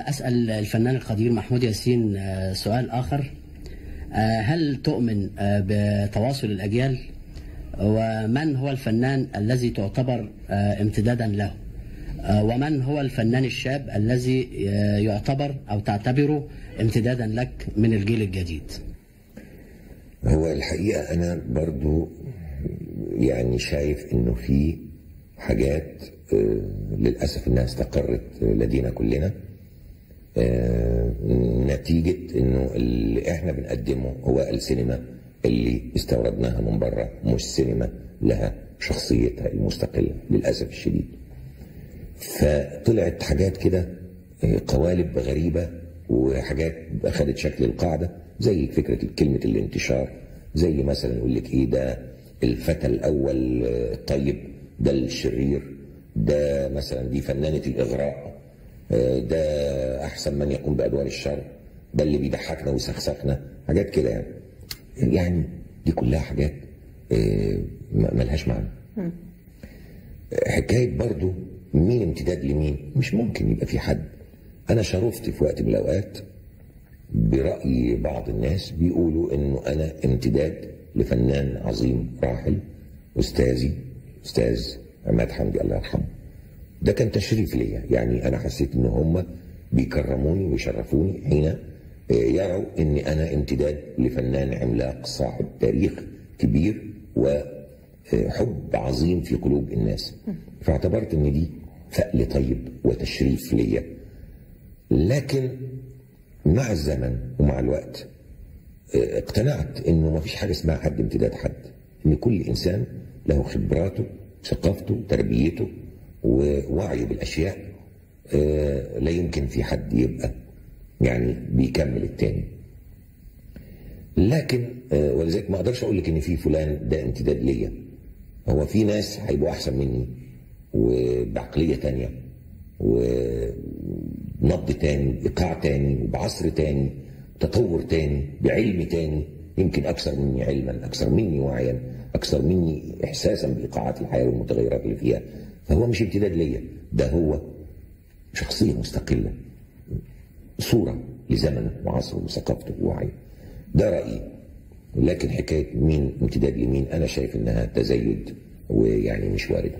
أسأل الفنان القدير محمود ياسين سؤال آخر. هل تؤمن بتواصل الأجيال؟ ومن هو الفنان الذي تعتبر امتدادا له؟ ومن هو الفنان الشاب الذي يعتبر أو تعتبره امتدادا لك من الجيل الجديد؟ هو الحقيقة أنا برضو يعني شايف إنه في حاجات للأسف إنها استقرت لدينا كلنا نتيجة إنه اللي إحنا بنقدمه هو السينما اللي استوردناها من بره، مش سينما لها شخصيتها المستقلة للأسف الشديد. فطلعت حاجات كده قوالب غريبة وحاجات أخذت شكل القاعدة، زي فكرة كلمة الانتشار، زي مثلا يقول لك إيه ده الفتى الأول الطيب، ده الشرير، ده مثلا دي فنانة الإغراء، ده أحسن من يقوم بأدوار الشر، ده اللي بيضحكنا ويسخسخنا، حاجات كده يعني دي كلها حاجات ملهاش معنى. حكاية برضو مين امتداد لمين، مش ممكن يبقى في حد. أنا شرفت في وقت من الأوقات برأي بعض الناس بيقولوا إنه أنا امتداد لفنان عظيم راحل، أستاذي أستاذ عماد حمدي الله يرحمه. ده كان تشريف ليا، يعني أنا حسيت إن هم بيكرموني ويشرفوني حين يروا إني أنا امتداد لفنان عملاق صاحب تاريخ كبير وحب عظيم في قلوب الناس. فاعتبرت إن دي فأل طيب وتشريف ليا. لكن مع الزمن ومع الوقت اقتنعت إنه ما فيش حاجة اسمها حد امتداد حد، إن كل إنسان له خبراته، ثقافته، تربيته، ووعيه بالأشياء. لا يمكن في حد يبقى يعني بيكمل التاني. لكن ولذلك ما اقدرش اقول لك ان في فلان ده امتداد ليا. هو في ناس هيبقوا احسن مني وبعقليه تانيه ونبض تاني، ايقاع تاني، وبعصر تاني، تطور تاني، بعلم تاني، يمكن اكثر مني علما، اكثر مني وعيا، اكثر مني احساسا بايقاعات الحياه والمتغيرات اللي فيها. فهو مش امتداد ليا، ده هو شخصيه مستقله، صورة لزمنه وعصره وثقافته ووعيه. ده رأيي. لكن حكاية مين امتداد لمين أنا شايف إنها تزايد ويعني مش واردة.